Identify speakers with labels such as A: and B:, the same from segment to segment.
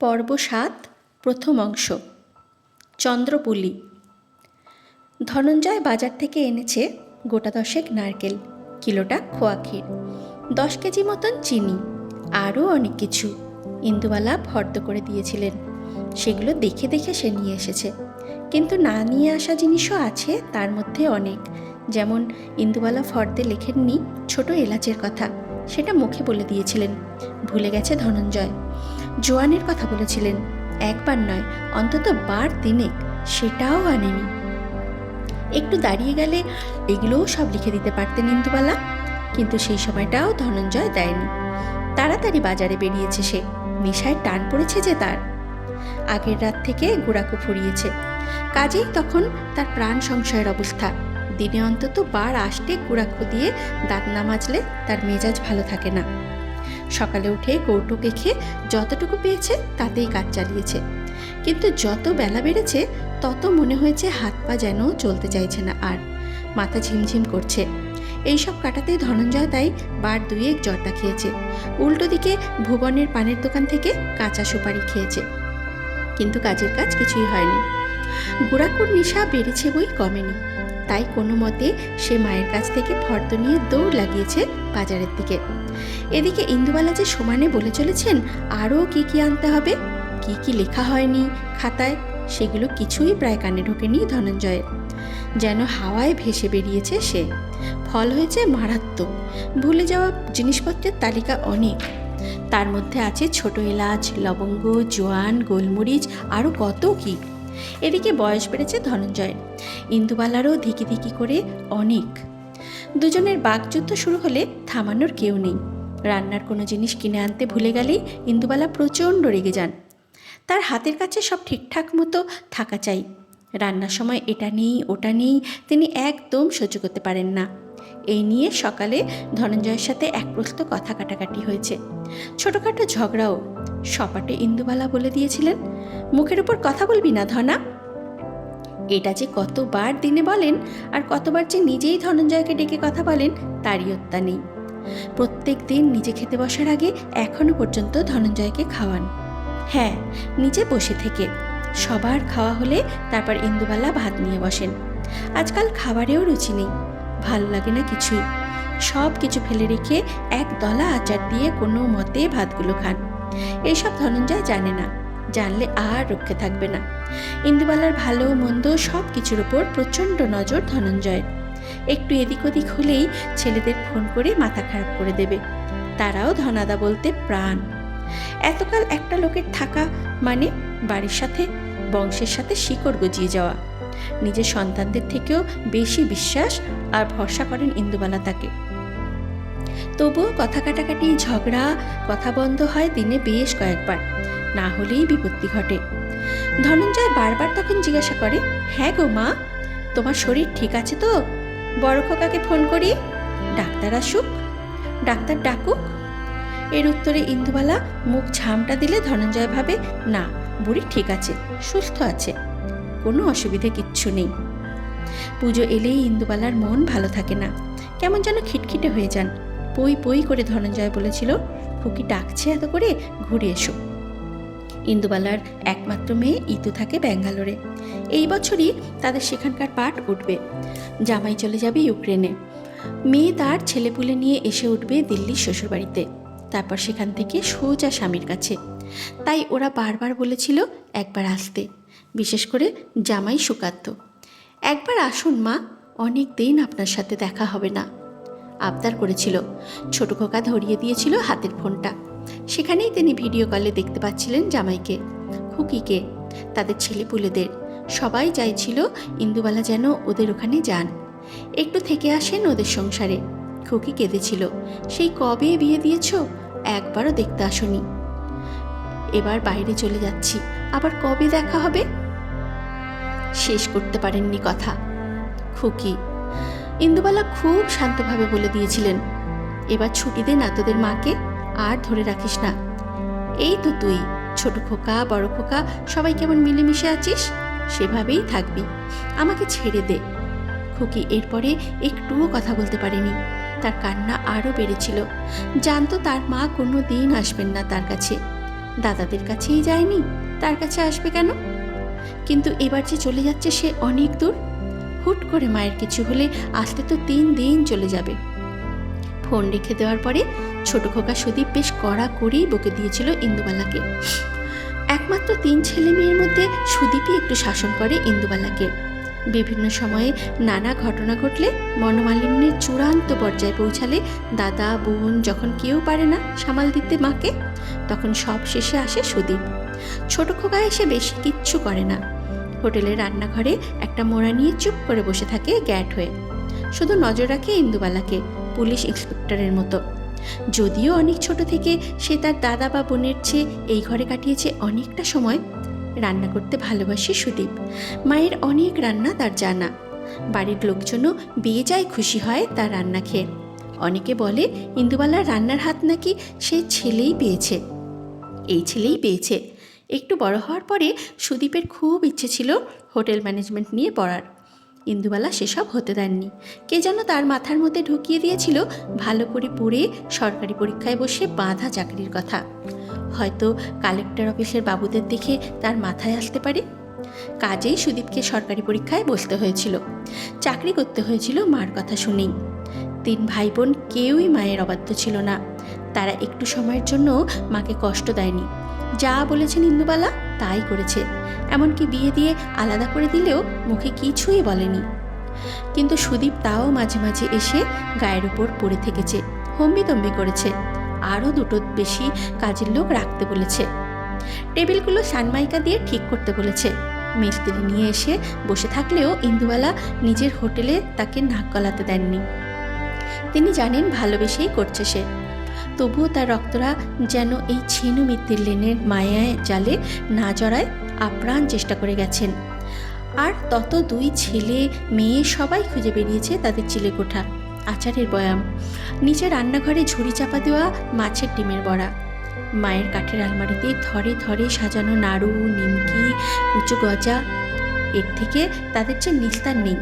A: পর্ব ৭ প্রথম অংশ। চন্দ্রপুলি। ধনঞ্জয় বাজার থেকে এনেছে গোটা 10 নারকেল, কিলোটা খোয়া ক্ষীর, 10 কেজি মতন চিনি, আরও অনেক কিছু ইন্দুবালা ফর্দ করে দিয়েছিলেন। সেগুলো দেখে দেখে সে নিয়ে এসেছে, কিন্তু না নিয়ে আসা জিনিসও আছে তার মধ্যে অনেক। যেমন ইন্দুবালা ফর্দে লেখেননি ছোট এলাচের কথা, সেটা মুখে বলে দিয়েছিলেন, ভুলে গেছে ধনঞ্জয়। জোয়ানের কথা বলেছিলেন, একবার নয় অন্তত বার তিনেক, সেটাও আনেনি। একটু দাঁড়িয়ে গেলে এগুলোও সব লিখে দিতে পারতেন ইন্দুবালা, কিন্তু সেই সময়টাও ধনঞ্জয় দেয়নি। তাড়াতাড়ি বাজারে বেরিয়েছে সে, নেশায় টান পড়েছে যে তার। আগের রাত থেকে গুড়াকো ফুরিয়েছে, কাজেই তখন তার প্রাণ সংশয়ের অবস্থা। দিনে অন্তত বার আষ্টে গুড়াকো দিয়ে দাঁত না মাজলে তার মেজাজ ভালো থাকে না। সকালে উঠে কৌটো কেখে যতটুকু পেয়েছে তাতেই কাজ চালিয়েছে, কিন্তু যত বেলা বেড়েছে তত মনে হয়েছে হাত পা যেন চলতে চাইছে না, আর মাথা ঝিমঝিম করছে। এইসব কাটাতেই ধনঞ্জয় তাই বার দুয়েক জর্দা খেয়েছে, উল্টো দিকে ভুবনের পানের দোকান থেকে কাঁচা সুপারি খেয়েছে, কিন্তু কাজের কাজ কিছুই হয়নি। গুড়াকুর নেশা বেড়েছে বই কমেনি, তাই কোনো মতে সে মায়ের কাছ থেকে ফর্দ নিয়ে দৌড় লাগিয়েছে বাজারের দিকে। এদিকে ইন্দুবালা যে সমানে বলে চলেছেন আরও কি কি আনতে হবে, কি কি লেখা হয়নি খাতায়, সেগুলো কিছুই প্রায় কানে ঢোকেনি ধনঞ্জয়ের। যেন হাওয়ায় ভেসে বেরিয়েছে সে। ফল হয়েছে মারাত্মক। ভুলে যাওয়া জিনিসপত্রের তালিকা অনেক, তার মধ্যে আছে ছোট এলাচ, লবঙ্গ, জোয়ান, গোলমরিচ, আরও কত কি। এদিকে বয়স বেড়েছে ধনঞ্জয়ের, ইন্দুবালারও ধিকি ধিকি করে অনেক। দুজনের বাকযুদ্ধ শুরু হলে থামানোর কেউ নেই। রান্নার কোনো জিনিস কিনে আনতে ভুলে গেলেই ইন্দুবালা প্রচণ্ড রেগে যান। তার হাতের কাছে সব ঠিকঠাক মতো থাকা চাই, রান্নার সময় এটা নেই ওটা নেই তিনি একদম সহ্য করতে পারেন না। এই নিয়ে সকালে ধনঞ্জয়ের সাথে এক প্রস্ত কথা কাটাকাটি হয়েছে, ছোটোখাটো ঝগড়াও। সপাটে ইন্দুবালা বলে দিয়েছিলেন, মুখের উপর কথা বলবি না ধনা। এটা যে কতবার দিনে বলেন, আর কতবার যে নিজেই ধনঞ্জয়কে ডেকে কথা বলেন তারই অত্যা নেই। প্রত্যেক দিন নিজে খেতে বসার আগে এখনো পর্যন্ত ধনঞ্জয়কে খাওয়ান। হ্যাঁ, নিজে বসে থেকে। সবার খাওয়া হলে তারপর ইন্দুবালা ভাত নিয়ে বসেন। আজকাল খাবারেও রুচি নেই, ভালো লাগে না কিছুই। সব কিছু ফেলে রেখে এক দলা আচার দিয়ে কোনো মতে ভাতগুলো খান। এইসব ধনঞ্জয় জানে না, জানলে আর রক্ষে থাকবে না। ইন্দুবালার ভালো মন্দ সব কিছুর উপর প্রচণ্ড নজর ধনঞ্জয়ের। একটু এদিক ওদিক হলেই ছেলেদের ফোন করে মাথা খারাপ করে দেবে। তারাও ধনাদা বলতে প্রাণ। এতকাল একটা লোকের থাকা মানে বাড়ির সাথে বংশের সাথে শিকড় গজিয়ে যাওয়া। নিজের সন্তানদের থেকেও বেশি বিশ্বাস আর ভরসা করেন ইন্দুবালা তাকে। তবুও কথা কাটাকাটি, ঝগড়া, কথা বন্ধ হয় দিনে বেশ কয়েকবার, না হলেই বিপত্তি ঘটে। ধনঞ্জয় বারবার তখন জিজ্ঞাসা করে, হ্যাঁ গো মা, তোমার শরীর ঠিক আছে তো? বড় খোকাকে ফোন করি, ডাক্তার আসুক, ডাক্তার ডাকুক। এর উত্তরে ইন্দুবালা মুখ ঝামটা দিলে ধনঞ্জয় ভাবে, না, বুড়ি ঠিক আছে, সুস্থ আছে, কোনো অসুবিধে কিচ্ছু নেই। পুজো এলেই ইন্দুবালার মন ভালো থাকে না, কেমন যেন খিটখিটে হয়ে যান। পই পই করে ধনঞ্জয় বলেছিল, খুকি ডাকছে এত করে, ঘুরে এসো। ইন্দুবালার একমাত্র মেয়ে ইতু থাকে ব্যাঙ্গালোরে। এই বছরই তাদের সেখানকার পাঠ উঠবে। জামাই চলে যাবে ইউক্রেনে। মেয়ে তার ছেলেপুলে নিয়ে এসে উঠবে দিল্লির শ্বশুরবাড়িতে, তারপর সেখান থেকে সোজা স্বামীর কাছে। তাই ওরা বারবার বলেছিল একবার আসতে, বিশেষ করে জামাই সুকান্ত। একবার আসুন মা, অনেক দিন আপনার সাথে দেখা হবে না, আবদার করেছিল। ছোট খোকা ধরিয়ে দিয়েছিল হাতের ফোনটা, সেখানেই তিনি ভিডিও কলে দেখতে পাচ্ছিলেন জামাইকে, খুকিকে, তাদের ছেলেপুলেদের। সবাই চাইছিল ইন্দুবালা যেন ওদের ওখানে যান, একটু থেকে আসেন ওদের সংসারে। খুকি কেঁদেছিল, সেই কবে বিয়ে দিয়েছ, একবারও দেখতে আসনি, এবার বাইরে চলে যাচ্ছি, আবার কবে দেখা হবে। শেষ করতে পারেননি কথা খুকি। ইন্দুবালা খুব শান্তভাবে বলে দিয়েছিলেন, এবার ছুটি দে না তোদের মাকে, আর ধরে রাখিস না। এই তো তুই, ছোট খোকা বড় খোকা সবাই কেমন মিলেমিশে আছিস, সেভাবেই থাকবি, আমাকে ছেড়ে দে। খুকি এরপরে একটুও কথা বলতে পারেনি, তার কান্না আরও বেড়েছিল। জানতো তার মা কোনো দিন আসবেন না তার কাছে, দাদাদের কাছেই যায়নি, তার কাছে আসবে কেন? কিন্তু এবার যে চলে যাচ্ছে সে অনেক দূর। হুট করে মায়ের কিছু হলে আসতে তো 3 দিন চলে যাবে। ফোন রেখে দেওয়ার পরে ছোট খোকা সুদীপ বেশ কড়া করেই বকে দিয়েছিল ইন্দুবালাকে। একমাত্র 3 ছেলে মেয়ের মধ্যে সুদীপই একটু শাসন করে ইন্দুবালাকে। বিভিন্ন সময়ে নানা ঘটনা ঘটলে, মনোমালিন্যের চূড়ান্ত পর্যায়ে পৌঁছালে, দাদা বোন যখন কেউ পারে না সামাল দিতে মাকে, তখন সব শেষে আসে সুদীপ। ছোট খোকা এসে বেশি কিচ্ছু করে না। হোটেলের রান্নাঘরে একটা মোড়া নিয়ে চুপ করে বসে থাকে গ্যাট হয়ে, শুধু নজর রাখে ইন্দুবালাকে, পুলিশ ইন্সপেক্টরের মতো। যদিও অনেক ছোট থেকে সে তার দাদা বা বোনের চেয়ে এই ঘরে কাটিয়েছে অনেকটা সময়, রান্না করতে ভালোবাসে সুদীপ। মায়ের অনেক রান্না তার জানা। বাড়ির লোকজনও বেজায় খুশি হয় তার রান্না খেয়ে। অনেকে বলে ইন্দুবালার রান্নার হাত নাকি সে ছেলেই পেয়েছে। এই ছেলেই পেয়েছে। একটু বড় হওয়ার পরে সুদীপের খুব ইচ্ছে ছিল হোটেল ম্যানেজমেন্ট নিয়ে পড়ার। ইন্দুবালা সেসব হতে দেননি। কে যেন তার মাথার মধ্যে ঢুকিয়ে দিয়েছিল ভালো করে পড়ে সরকারি পরীক্ষায় বসে বাঁধা চাকরির কথা। হয়তো কালেক্টর অফিসের বাবুদের দেখে তার মাথায় আসতে পারে। কাজেই সুদীপকে সরকারি পরীক্ষায় বসতে হয়েছিল, চাকরি করতে হয়েছিল মার কথা শুনেই। 3 ভাই বোন কেউই মায়ের অবাধ্য ছিল না। তারা একটু সময়ের জন্য মাকে কষ্ট দেয়নি। যা বলেছেন ইন্দুবালা তাই করেছে। এমনকি বিয়ে দিয়ে আলাদা করে দিলেও মুখে কিছুই বলেনি। কিন্তু সুদীপ তাও মাঝে মাঝে এসে গায়ের উপর পড়ে থেকেছে, হম্বিতম্বি করেছে। আরও 2টো বেশি কাজের লোক রাখতে বলেছে। টেবিলগুলো সানমাইকা দিয়ে ঠিক করতে বলেছে। মিস্ত্রি নিয়ে এসে বসে থাকলেও ইন্দুবালা নিজের হোটেলে তাকে নাক গলাতে দেননি। তিনি জানেন ভালোবেসেই করছে সে। তবুও তার রক্তরা যেন এই ছেনু মিত্তির লেনের মায়ায় জালে না জড়ায় আপ্রাণ চেষ্টা করে গেছেন। আর তত 2 ছেলে মেয়ে সবাই খুঁজে বেরিয়েছে তাদের চিলেকোঠা, আচারের বয়াম, নিচে রান্নাঘরে ঝুড়ি চাপা দেওয়া মাছের ডিমের বড়া, মায়ের কাঠের আলমারিতে থরে থরে সাজানো নাড়ু, নিমকি, কুচো গজা। এর থেকে তাদের যে নিস্তার নেই।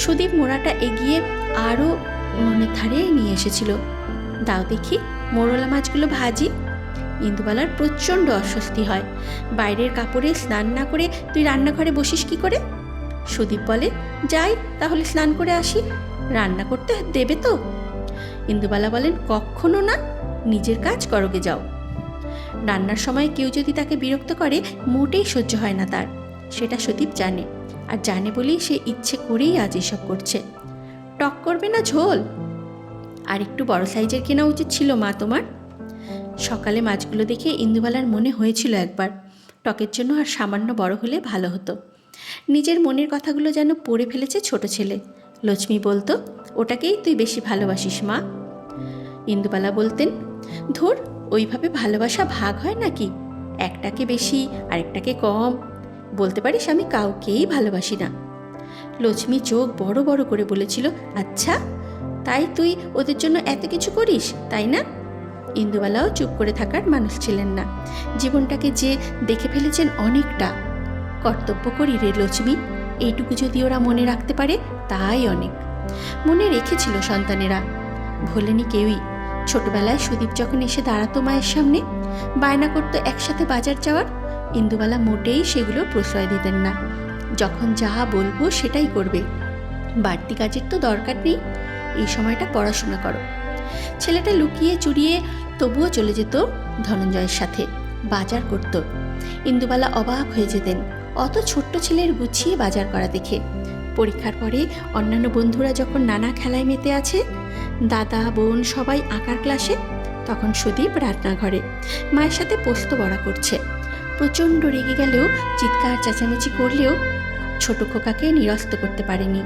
A: সুদীপ মোড়াটা এগিয়ে আরও উনুনের ধারে নিয়ে এসেছিল। দাও দেখি মোরলা মাছগুলো ভাজি। ইন্দুবালার প্রচণ্ড অস্বস্তি হয়। বাইরের কাপড়ে স্নান না করে তুই রান্নাঘরে বসিস কি করে? সুদীপ বলে, যাই তাহলে স্নান করে আসি, রান্না করতে দেবে তো? ইন্দুবালা বলেন, কখনো না, নিজের কাজ করোগে যাও। রান্নার সময় কেউ যদি তাকে বিরক্ত করে মোটেই সহ্য হয় না তার। সেটা সুদীপ জানে, আর জানে বলেই সে ইচ্ছে করেই আজ এসব করছে। টক করবে না ঝোল? আর একটু বড় সাইজের কেনা উচিত ছিল মা তোমার। সকালে মাছগুলো দেখে ইন্দুবালার মনে হয়েছিল একবার টকের জন্য আর সামান্য বড় হলে ভালো হতো। নিজের মনের কথাগুলো যেন পড়ে ফেলেছে ছোট ছেলে। লক্ষ্মী বলতো, ওটাকেই তুই বেশি ভালোবাসিস মা। ইন্দুবালা বলতেন, ধুর, ওইভাবে ভালোবাসা ভাগ হয় নাকি? একটাকে বেশি আরেকটাকে কম। বলতে পারিস আমি কাউকেই ভালোবাসি না। লক্ষ্মী চোখ বড় বড় করে বলেছিল, আচ্ছা তাই তুই ওদের জন্য এত কিছু করিস, তাই না? ইন্দুবালাও চুপ করে থাকার মানুষ ছিলেন না। জীবনটাকে যে দেখে ফেলেছেন অনেকটা। কর্তব্য করি রে লক্ষ্মী, এইটুকু যদি ওরা মনে রাখতে পারে তাই অনেক। মনে রেখেছিল সন্তানেরা, ভোলেনি কেউই। ছোটবেলায় সুদীপ যখন এসে দাঁড়াতো মায়ের সামনে, বায়না করতো একসাথে বাজার যাওয়ার, ইন্দুবালা মোটেই সেগুলো প্রশ্রয় দিতেন না। যখন যা বলবো সেটাই করবে, বাড়তি কাজের তো দরকার নেই, এই সময়টা পড়াশোনা করো। ছেলেটা লুকিয়ে চুরিয়ে তবুও চলে যেত ধনঞ্জয়ের সাথে, বাজার করত। ইন্দুবালা অবাক হয়ে যেতেন অত ছোট্ট ছেলের গুছিয়ে বাজার করা দেখে। পরীক্ষার পরে অন্যান্য বন্ধুরা যখন নানা খেলায় মেতে আছে, দাদা বোন সবাই আঁকার ক্লাসে, তখন সুদীপ রান্নাঘরে মায়ের সাথে পোস্ত বড়া করছে। প্রচণ্ড রেগে গেলেও, চিৎকার চেঁচামেচি করলেও ছোট খোকাকে নিরস্ত করতে পারেনি।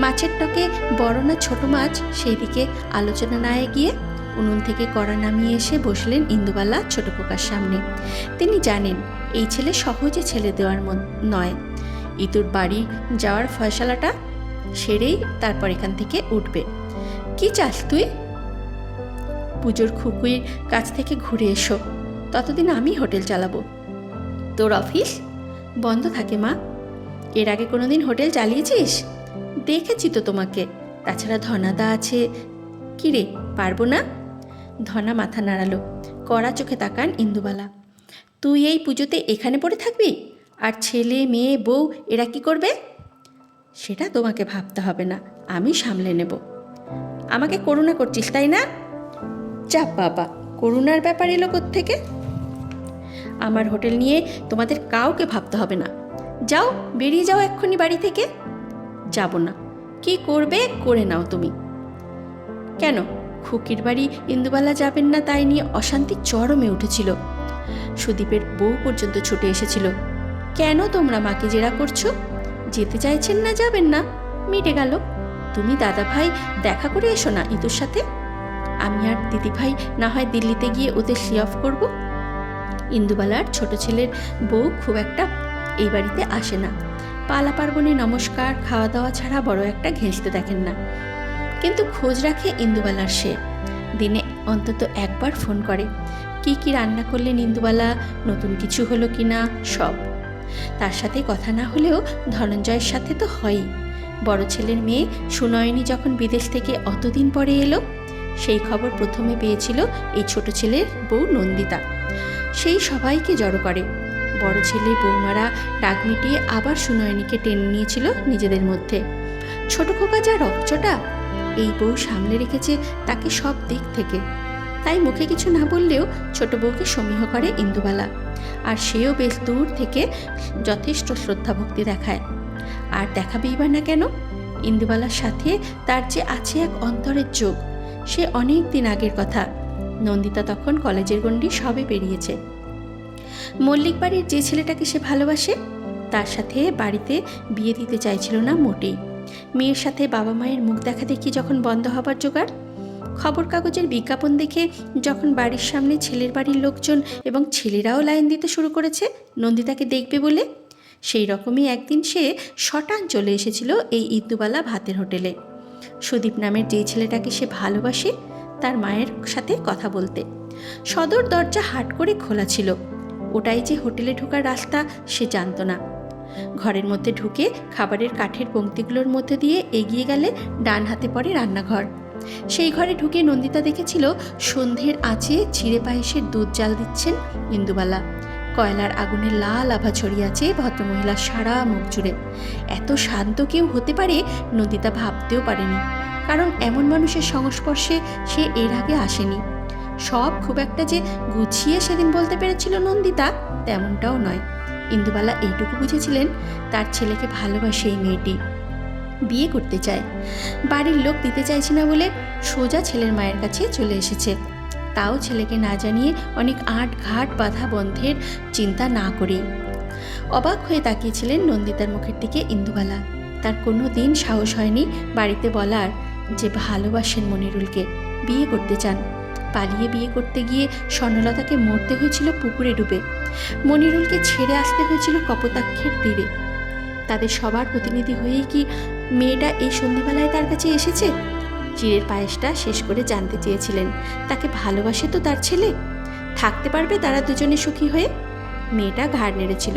A: মাছের টকে বড় না ছোট মাছ, সেই দিকে আলোচনা না এগিয়ে উনুন থেকে কড়া নামিয়ে এসে বসলেন ইন্দুবালা ছোট খোকার সামনে। তিনি জানেন এই ছেলে সহজে ছেড়ে দেওয়ার নয়। ইতুর বাড়ি যাওয়ার ফয়সালাটা সেরেই তারপর এখান থেকে উঠবে। কি চাস তুই? পুজোর খুকুইর কাছ থেকে ঘুরে এসো, ততদিন আমি হোটেল চালাবো। তোর অফিস বন্ধ থাকে মা। এর আগে কোনোদিন হোটেল চালিয়েছিস? দেখেছি তো তোমাকে। তাছাড়া ধনাদা আছে। কিরে, পারবো না? ধনা মাথা নাড়ালো। কড়া চোখে তাকান ইন্দুবালা। তুই এই পুজোতে এখানে পড়ে থাকবি? আর ছেলে মেয়ে বউ এরা কি করবে? সেটা তোমাকে ভাবতে হবে না, আমি সামলে নেব। আমাকে করুণা করছিস তাই না? চাপ বাবা, করুণার ব্যাপার এলো কোত্থেকে? আমার হোটেল নিয়ে তোমাদের কাউকে ভাবতে হবে না। যাও, বেরিয়ে যাও এক্ষুনি বাড়ি থেকে। যাব না। কি করবে করে নাও তুমি। কেন, খুকির বাড়ি ইন্দুবালা যাবেন না তাই নিয়ে অশান্তি চরমে উঠেছিল। সুদীপের বউ পর্যন্ত ছুটে এসেছিল। কেন তোমরা মাকে জেরা করছো? যেতে চাইছেন না, যাবেন না, মিটে গেল। তুমি দাদা ভাই দেখা করে এসো না ইতুর সাথে। আমি আর দিদিভাই না হয় দিল্লিতে গিয়ে ওদের সি অফ করবো। ইন্দুবালার ছোট ছেলের বউ খুব একটা এই বাড়িতে আসে না। পালা পার্বণে নমস্কার খাওয়া দাওয়া ছাড়া বড় একটা ঘেঁষতে দেখেন না। কিন্তু খোঁজ রাখে ইন্দুবালার সে। দিনে অন্তত একবার ফোন করে। কি কি রান্না করলেন ইন্দুবালা, নতুন কিছু হলো কি না, সব। তার সাথে কথা না হলেও ধনঞ্জয়ের সাথে তো হয়ই। বড় ছেলের মেয়ে সুনয়নী যখন বিদেশ থেকে অতদিন পরে এলো, সেই খবর প্রথমে পেয়েছিল এই ছোট ছেলের বউ নন্দিতা। সেই সবাইকে জড়ো করে। বড় ছেলে বৌমারা ডাক মিটিয়ে আবার সুনয়নীকে টেনে নিয়েছিল নিজেদের মধ্যে। ছোট খোকা যা রকচটা, এই বউ সামলে রেখেছে তাকে সব দিক থেকে। তাই মুখে কিছু না বললেও ছোট বউকে সমীহ করে ইন্দুবালা। আর সেও বেশ দূর থেকে যথেষ্ট শ্রদ্ধা ভক্তি দেখায়। আর দেখাবেই বা না কেন? ইন্দুবালার সাথে তার যে আছে এক অন্তরের যোগ, সে অনেক দিন আগের কথা। নন্দিতা তখন কলেজের গণ্ডি সবে পেরিয়েছে। মল্লিক বাড়ির যে ছেলেটাকে সে ভালোবাসে, তার সাথে বাড়িতে বিয়ে দিতে চাইছিল না মোটেই। মেয়ের সাথে বাবা মায়ের মুখ দেখা দেখি যখন বন্ধ হবার জোগাড়, খবর কাগজের বিজ্ঞাপন দেখে যখন বাড়ির সামনে ছেলের বাড়ির লোকজন এবং ছেলেরাও লাইন দিতে শুরু করেছে নন্দিতাকে দেখবে বলে, সেই রকমই একদিন সে শটান চলে এসেছিল এই ইন্দুবালা ভাতের হোটেলে। সুদীপ নামের যে ছেলেটাকে সে ভালোবাসে, তার মায়ের সাথে কথা বলতে। সদর দরজা হাট করে খোলা ছিল। ওটাই যে হোটেলে ঢোকার রাস্তা সে জানত না। ঘরের মধ্যে ঢুকে খাবারের কাঠের পংক্তিগুলোর মধ্যে দিয়ে এগিয়ে গেলে ডান হাতে পড়ে রান্নাঘর। সেই ঘরে ঢুকে নন্দিতা দেখেছিল সন্ধ্যের আঁচে চিড়ে পায়েসের দুধ জাল দিচ্ছেন ইন্দুবালা। কয়লার আগুনে লাল আভা ছড়িয়ে আছে ভদ্রমহিলার সারা মুখ জুড়ে। এত শান্ত কেউ হতে পারে নন্দিতা ভাবতেও পারেনি, কারণ এমন মানুষের সংস্পর্শে সে এর আগে আসেনি। সব খুব একটা যে গুছিয়ে সেদিন বলতে পেরেছিল নন্দিতা, তেমনটাও নয়। ইন্দুবালা এইটুকু বুঝেছিলেন, তার ছেলেকে ভালোবাসে এই মেয়েটি, বিয়ে করতে চায়। বাড়ির লোক দিতে চাইছে না বলে সোজা ছেলের মায়ের কাছে চলে এসেছে। তাও ছেলেকে না জানিয়ে, অনেক আট ঘাট বাঁধা বন্ধের চিন্তা না করেই। অবাক হয়ে তাকিয়েছিলেন নন্দিতার মুখের দিকে ইন্দুবালা। তার কোনো দিন সাহস হয়নি বাড়িতে বলার যে ভালোবাসেন মনিরুলকে, বিয়ে করতে চান। পালিয়ে বিয়ে করতে গিয়ে স্বর্ণলতাকে মরতে হয়েছিল পুকুরে ডুবে। মনিরুলকে ছেড়ে আসতে হয়েছিল কপোতাক্ষের তীরে। তাদের সবার প্রতিনিধি হয়েই কি মেয়েটা এই সন্ধ্যেবেলায় তার কাছে এসেছে? চিড়ের পায়েসটা শেষ করে জানতে চেয়েছিলেন, তাকে ভালোবাসে তো তার ছেলে? থাকতে পারবে তারা দুজনে সুখী হয়ে? মেয়েটা ঘাড় নেড়েছিল।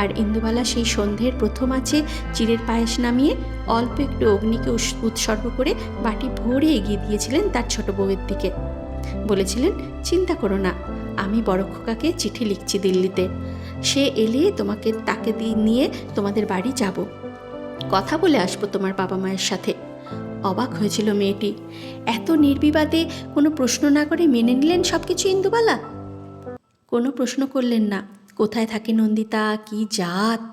A: আর ইন্দুবালা সেই সন্ধ্যের প্রথম আছে চিড়ের পায়েস নামিয়ে অল্প একটু অগ্নিকে উৎসর্গ করে বাটি ভরে এগিয়ে দিয়েছিলেন তার ছোট বউয়ের দিকে। বলেছিলেন, চিন্তা করো না, আমি বড় খোকাকে চিঠি লিখছি দিল্লিতে। সে এলে তাকে নিয়ে তোমাদের বাড়ি যাব, কথা বলে আসবো তোমার বাবা মায়ের সাথে। অবাক হয়েছিল মেয়েটি। এত নির্বিবাদে কোনো প্রশ্ন না করে মেনে নিলেন সব কিছু ইন্দুবালা। কোনো প্রশ্ন করলেন না, কোথায় থাকে নন্দিতা, কি জাত,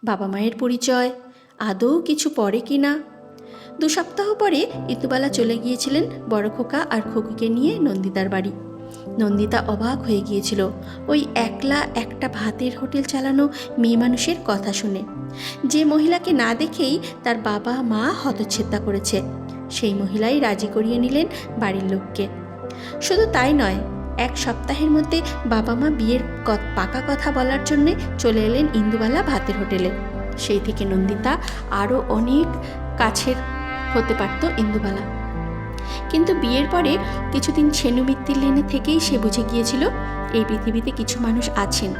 A: বাবা মায়ের পরিচয়, আদৌ কিছু পড়ে কি না। 2 সপ্তাহ পরে ইন্দুবালা চলে গিয়েছিলেন বড় খোকা আর খোকিকে নিয়ে নন্দিতার বাড়ি। নন্দিতা অবাক হয়ে গিয়েছিল ওই একলা একটা ভাতের হোটেল চালানো মেয়ে মানুষের কথা শুনে, যে মহিলাকে না দেখেই তার বাবা মা হতচ্ছেদ্যা করেছে। সেই মহিলাই রাজি করিয়ে নিলেন বাড়ির লোককে। শুধু তাই নয়, 1 সপ্তাহের মধ্যে বাবা মা বিয়ের পাকা কথা বলার জন্যে চলে এলেন ইন্দুবালা ভাতের হোটেলে। সেই থেকে নন্দিতা আরও অনেক কাছের হতে পারত ইন্দুবালা। কিন্তু বিয়ের পরে কিছুদিন ছেনুমিত্তির লেনে থেকেই সে বুঝে গিয়েছিল এই পৃথিবীতে কিছু মানুষ আছেন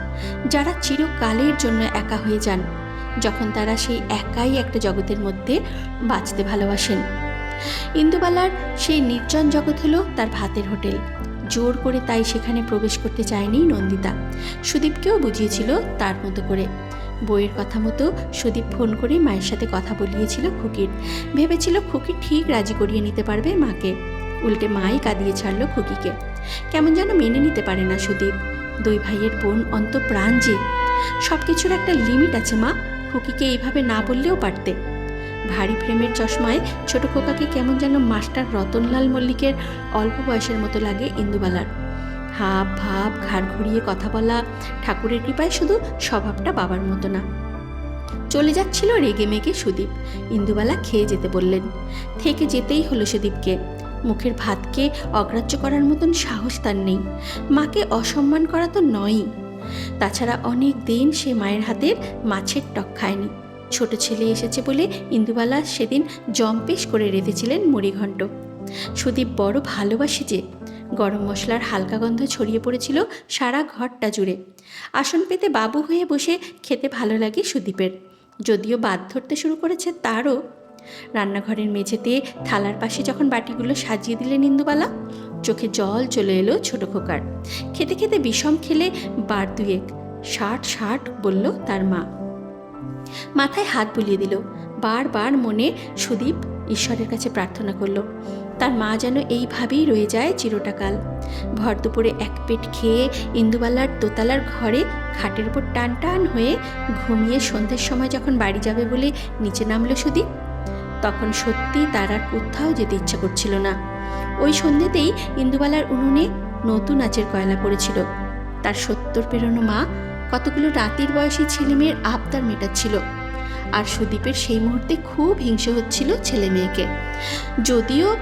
A: যারা চিরকালের জন্য একা হয়ে যান, যখন তারা সেই একাই একটা জগতের মধ্যে বাঁচতে ভালোবাসেন। ইন্দুবালার সেই নির্জন জগৎ হলো তার ভাতের হোটেল। জোর করে তাই সেখানে প্রবেশ করতে চায়নি নন্দিতা। সুদীপকেও বুঝিয়েছিল তার মতো করে। বইয়ের কথা মতো সুদীপ ফোন করে মায়ের সাথে কথা বলিয়েছিল খুকির। ভেবেছিল খুকি ঠিক রাজি করিয়ে নিতে পারবে মাকে। উল্টে মাই কাঁদিয়ে ছাড়ল খুকিকে। কেমন যেন মেনে নিতে পারে না সুদীপ। দুই ভাইয়ের বোন অন্তঃপ্রাণ যে। সব কিছুর একটা লিমিট আছে মা, খুকিকে এইভাবে না বললেও পারতে। ভারী ফ্রেমের চশমায় ছোট খোকাকে কেমন যেন মাস্টার রতনলাল মল্লিকের অল্প বয়সের মতো লাগে ইন্দুবালার। হাব ভাব, ঘাড় ঘুরিয়ে কথা বলা, ঠাকুরের কৃপায় শুধু স্বভাবটা বাবার মতো না। চলে যাচ্ছিল রেগে মেগে সুদীপ। ইন্দুবালা খেয়ে যেতে বললেন। থেকে যেতেই হলো সুদীপকে। মুখের ভাতকে অগ্রাহ্য করার মতন সাহস তার নেই। মাকে অসম্মান করা তো নয়ই। তাছাড়া অনেক দিন সে মায়ের হাতের মাছের টক খায়নি। ছোট ছেলে এসেছে বলে ইন্দুবালা সেদিন জম্পেশ করে রেঁধেছিলেন মুড়িঘণ্ট। সুদীপ বড় ভালোবাসে যে। গরম মশলার হালকা গন্ধ ছড়িয়ে পড়েছিল সারা ঘরটা জুড়ে। আসন পেতে বাবু হয়ে বসে খেতে ভালো লাগে সুদীপের, যদিও বাদ ধরতে শুরু করেছে তারও। রান্নাঘরের মেঝেতে থালার পাশে যখন বাটিগুলো সাজিয়ে দিলেন ইন্দুবালা, চোখে জল চলে এলো ছোট খোকার। খেতে খেতে বিষম খেলে বার দুয়েক। 60 বলল তার মা। মাথায় হাত বুলিয়ে দিল। বারবার মনে সুদীপ ঈশ্বরের কাছে প্রার্থনা করল তার মা যেন এইভাবেই রয়ে যায় চিরটাকাল। ভর দুপুরে এক পেট খেয়ে ইন্দুবালার দোতলার ঘরে খাটের উপর টান টান হয়ে ঘুমিয়ে সন্ধ্যের সময় যখন বাড়ি যাবে বলে নিচে নামলো সুদীপ, তখন সত্যি তার আর কোথাও যেতে ইচ্ছা করছিল না। ওই সন্ধ্যেতেই ইন্দুবালার উনুনে নতুন আঁচের কয়লা পড়েছিল। তার 70 পেরোনো মা কতগুলো রাতের বয়সী ছেলে মেয়ের আবদার মেটাচ্ছিল। আর সুদীপের সেই মুহূর্তে খুব হিংসে হচ্ছিল ছেলে মেয়েকে। যদিও